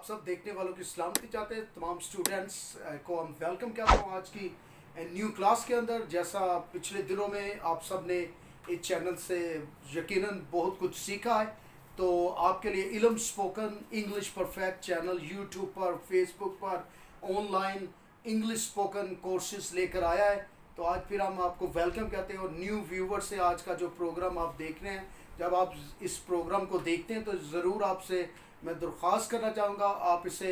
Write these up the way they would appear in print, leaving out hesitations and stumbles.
सब देखने वालों की सलामती चाहते हैं। तमाम स्टूडेंट्स को हम वेलकम करता हूँ आज की न्यू क्लास के अंदर। जैसा पिछले दिनों में आप सब ने इस चैनल से यकीनन बहुत कुछ सीखा है, तो आपके लिए इल्म spoken English perfect channel YouTube पर, फेसबुक पर ऑनलाइन इंग्लिश स्पोकन कोर्सेज लेकर आया है। तो आज फिर हम आपको वेलकम कहते हैं और न्यू व्यूवर से आज का जो प्रोग्राम आप देख रहे हैं, जब आप इस प्रोग्राम को देखते हैं तो ज़रूर आपसे मैं दरख्वास्त करना चाहूँगा आप इसे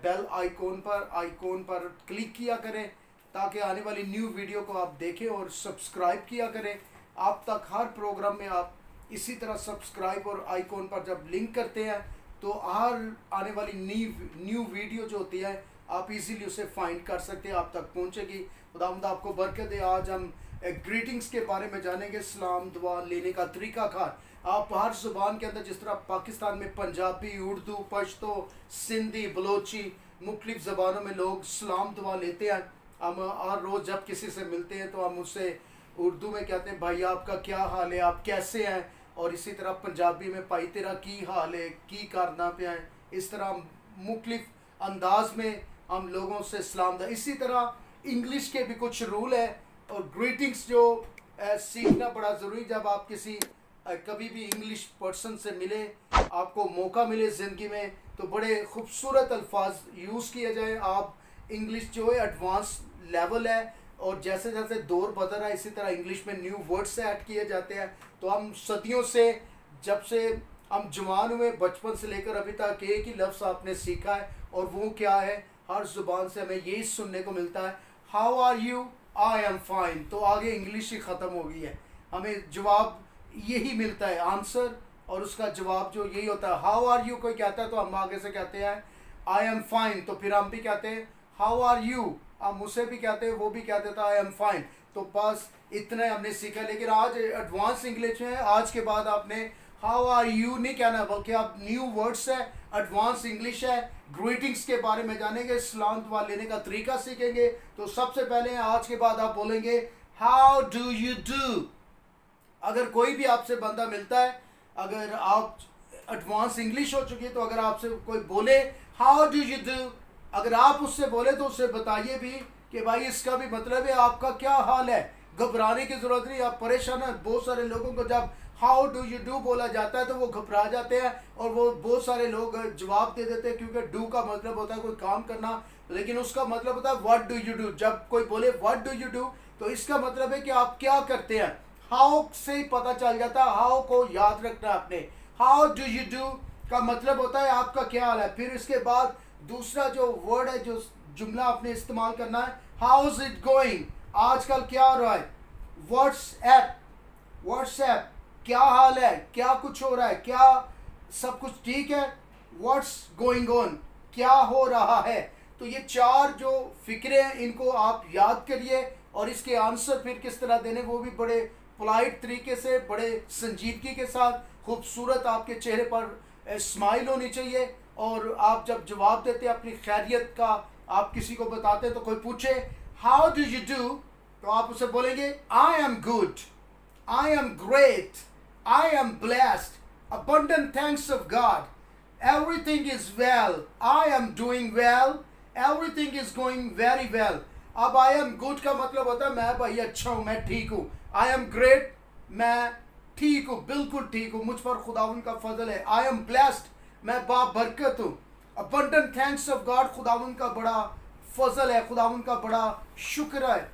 बेल आइकॉन पर क्लिक किया करें ताकि आने वाली न्यू वीडियो को आप देखें और सब्सक्राइब किया करें। आप तक हर प्रोग्राम में आप इसी तरह सब्सक्राइब और आइकॉन पर जब लिंक करते हैं तो हर आने वाली न्यू वीडियो जो होती है आप इजीली उसे फाइंड कर सकते हैं, आप तक पहुंचेगी। खुदावंद आपको बरकत दे। आज हम ग्रीटिंग्स के बारे में जानेंगे, सलाम दुआ लेने का तरीका कार। आप हर ज़ुबान के अंदर, जिस तरह पाकिस्तान में पंजाबी, उर्दू, पश्तो, सिंधी, बलोची मुख्तलिफ ज़बानों में लोग सलाम दुआ लेते हैं। हम हर रोज़ जब किसी से मिलते हैं तो हम उससे उर्दू में कहते हैं भाई आपका क्या हाल है, आप कैसे हैं, और इसी तरह पंजाबी में भाई तेरा की हाल है, की करना पे हैं। इस तरह मुख्तलिफ अंदाज में हम लोगों से सलाम दा। इसी तरह इंग्लिश के भी कुछ रूल है और ग्रीटिंग्स जो सीखना बड़ा ज़रूरी। जब आप किसी कभी भी इंग्लिश पर्सन से मिले, आपको मौका मिले ज़िंदगी में, तो बड़े खूबसूरत अल्फाज यूज़ किए जाए। आप इंग्लिश जो है एडवांस लेवल है और जैसे जैसे दौर बदल रहा है इसी तरह इंग्लिश में न्यू वर्ड्स ऐड किए जाते हैं। तो हम सदियों से, जब से हम जवान हुए, बचपन से लेकर अभी तक एक ही लफ्ज़ आपने सीखा है और वो क्या है, हर ज़ुबान से हमें यही सुनने को मिलता है, how are you, I am fine. तो आगे इंग्लिश ही ख़त्म हो गई है, हमें जवाब यही मिलता है, आंसर, और उसका जवाब जो यही होता है। हाउ आर यू कोई कहता है तो हम आगे से कहते हैं आई एम फाइन, तो फिर हम भी कहते हैं हाउ आर यू, हम उसे भी कहते हैं, वो भी कहते था आई एम फाइन। तो बस इतना हमने सीखा। लेकिन आज एडवांस इंग्लिश है, आज के बाद आपने हाउ आर यू नहीं कहना, बल्कि आप न्यू वर्ड्स है, एडवांस इंग्लिश है। ग्रीटिंग्स के बारे में जानेंगे, सलाम दुआ लेने का तरीका सीखेंगे। तो सबसे पहले आज के बाद आप बोलेंगे हाउ डू यू डू। अगर कोई भी आपसे बंदा मिलता है, अगर आप एडवांस इंग्लिश हो चुकी है, तो अगर आपसे कोई बोले हाउ डू यू डू, अगर आप उससे बोले तो उससे बताइए भी कि भाई इसका भी मतलब है आपका क्या हाल है। घबराने की ज़रूरत नहीं, आप परेशान हैं। बहुत सारे लोगों को जब हाउ डू यू डू बोला जाता है तो वो घबरा जाते हैं और वो बहुत सारे लोग जवाब दे देते हैं, क्योंकि डू का मतलब होता है कोई काम करना, लेकिन उसका मतलब होता है व्हाट डू यू डू। जब कोई बोले व्हाट डू यू डू तो इसका मतलब है कि आप क्या करते हैं। हाउ से ही पता चल जाता है, हाउ को याद रखना है आपने। हाउ डू यू डू का मतलब होता है आपका क्या हाल है। फिर इसके बाद दूसरा जो वर्ड है, जो जुमला आपने इस्तेमाल करना है, हाउ इज इट गोइंग, आजकल क्या हो रहा है। व्हाट्सएप क्या हाल है, क्या कुछ हो रहा है, क्या सब कुछ ठीक है। व्हाट्स गोइंग ऑन, क्या हो रहा है। तो ये चार जो फिक्रे हैं इनको आप याद करिए और इसके आंसर फिर किस तरह देने, वो भी बड़े पोलाइट तरीके से, बड़े संजीदगी के साथ, खूबसूरत आपके चेहरे पर स्माइल होनी चाहिए। और आप जब जवाब देते हैं अपनी खैरियत का, आप किसी को बताते हैं तो कोई पूछे हाउ डू यू डू, तो आप उसे बोलेंगे I am good, I am great, I am blessed, abundant thanks of God, everything is well, I am doing well, everything is going very well। अब आई एम गुड का मतलब होता है मैं भाई अच्छा हूँ, मैं ठीक हूँ। आई एम ग्रेट, मैं ठीक हूँ, बिल्कुल ठीक हूँ, मुझ पर खुदावन का फजल है। आई एम ब्लेस्ड, मैं बाबरकत हूँ। अबंडेंट थैंक्स ऑफ गॉड, खुदावन का बड़ा फजल है, खुदावन का बड़ा शुक्र है।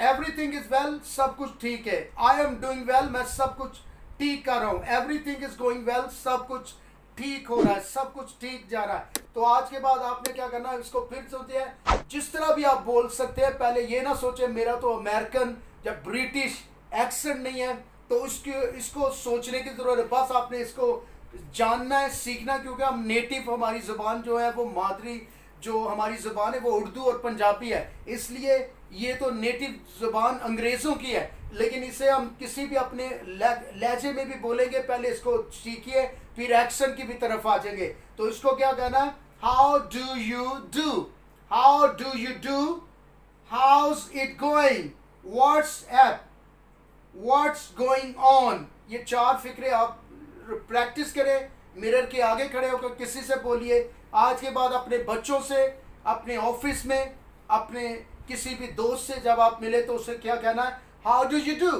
एवरीथिंग इज वेल, सब कुछ ठीक है। आई एम डूइंग वेल, मैं सब कुछ ठीक कर रहा हूँ। एवरीथिंग इज गोइंग वेल, सब कुछ ठीक हो रहा है, सब कुछ ठीक जा रहा है। तो आज के बाद आपने क्या करना है, इसको फिर सोचिए, जिस तरह भी आप बोल सकते हैं। पहले ये ना सोचे मेरा तो अमेरिकन या ब्रिटिश एक्सेंट नहीं है, तो इसको सोचने की जरूरत है। बस आपने इसको जानना है, सीखना, क्योंकि हम नेटिव, हमारी ज़ुबान जो है वो मादरी जो हमारी ज़ुबान है वो उर्दू और पंजाबी है, इसलिए ये तो नेटिव ज़ुबान अंग्रेज़ों की है। लेकिन इसे हम किसी भी अपने लहजे में भी बोलेंगे, पहले इसको सीखिए फिर एक्शन की भी तरफ आ जाएंगे। तो इसको क्या कहना है, how do you do, how do you do, house it going, WhatsApp, what's going on. ये चार फिक्रे आप प्रैक्टिस करें मिरर के आगे खड़े होकर किसी से बोलिए। आज के बाद अपने बच्चों से, अपने ऑफिस में, अपने किसी भी दोस्त से जब आप मिले तो उसे क्या कहना है? How do you do,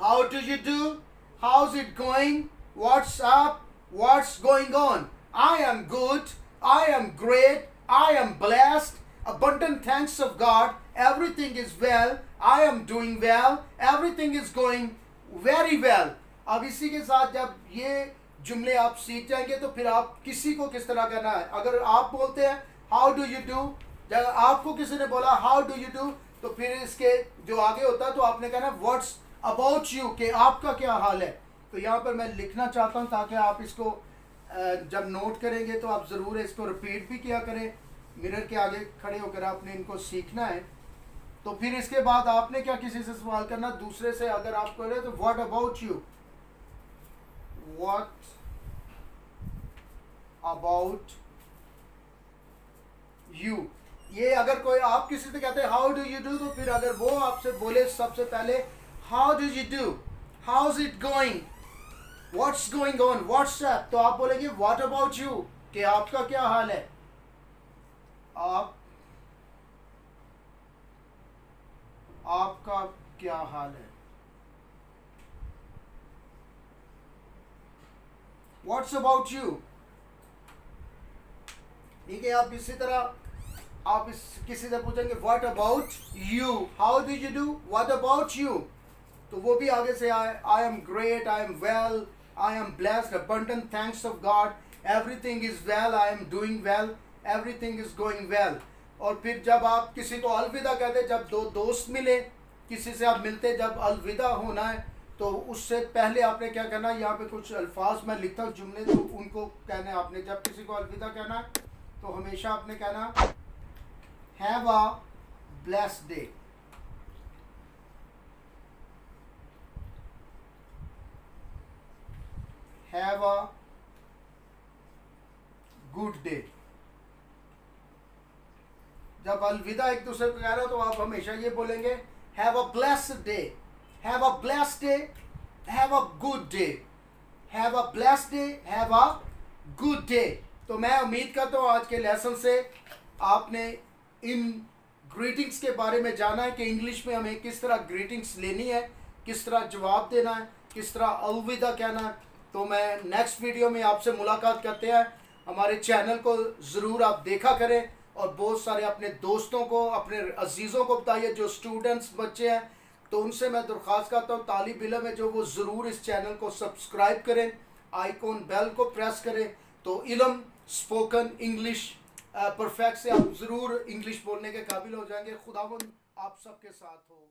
how do you do, how is it going, what's up, what's going on, I am good, I am great, I am blessed, abundant thanks of God, everything is well, I am doing well, everything is going very well। अब इसी के साथ जब ये जुमले आप सीख जाएंगे तो फिर आप किसी को किस तरह कहना है। अगर आप बोलते हैं हाउ डू यू डू, जब आपको किसी ने बोला हाउ डू यू डू, तो फिर इसके जो आगे होता है तो आपने कहना व्हाट्स अबाउट यू, कि आपका क्या हाल है। तो यहाँ पर मैं लिखना चाहता हूँ ताकि आप इसको जब नोट करेंगे तो आप ज़रूर इसको रिपीट भी किया करें। मिरर के आगे खड़े होकर आपने इनको सीखना है। तो फिर इसके बाद आपने क्या किसी से सवाल करना, दूसरे से अगर आप कर रहे हैं तो what about you, what about you. ये अगर कोई आप किसी से कहते हैं हाउ डू यू डू, तो फिर अगर वो आपसे बोले सबसे पहले how do you do, how is it going, what's going on, what's up, तो आप बोलेंगे व्हाट अबाउट यू, कि आपका क्या हाल है, आपका क्या हाल है। व्हाट्स अबाउट यू, ठीक है। आप इसी तरह आप इस किसी से पूछेंगे what about you, how do you do, what about you, तो वो भी आगे से I am great, I am well, I am blessed, abundant thanks of God, everything is well, I am doing well, everything is going well. और फिर जब आप किसी को अलविदा कहते, जब दो दोस्त मिले, किसी से आप मिलते, जब अलविदा होना है तो उससे पहले आपने क्या कहना है। यहाँ पे कुछ अल्फाज मैं लिखता हूँ जुमले, तो उनको कहना है आपने। जब किसी को अलविदा कहना है तो हमेशा आपने कहना have a blessed day, have a good day. जब अलविदा एक दूसरे को कह रहे हो तो आप हमेशा ये बोलेंगे have a blessed day, have a blessed day, have a good day, have a blessed day, have a good day. तो मैं उम्मीद करता हूँ आज के लेसन से आपने इन ग्रीटिंग्स के बारे में जाना है कि इंग्लिश में हमें किस तरह ग्रीटिंग्स लेनी है, किस तरह जवाब देना है, किस तरह अलविदा कहना है। तो मैं नेक्स्ट वीडियो में आपसे मुलाकात करते हैं। हमारे चैनल को ज़रूर आप देखा करें और बहुत सारे अपने दोस्तों को, अपने अजीज़ों को बताइए जो स्टूडेंट्स बच्चे हैं। तो उनसे मैं दरख्वास्त करता हूँ तालिब इल्म है जो वो ज़रूर इस चैनल को सब्सक्राइब करें, आइकॉन बेल को प्रेस करें, तो इल्म स्पोकन इंग्लिश परफेक्ट से आप ज़रूर इंग्लिश बोलने के काबिल हो जाएंगे। खुदावंद आप सबके साथ हो।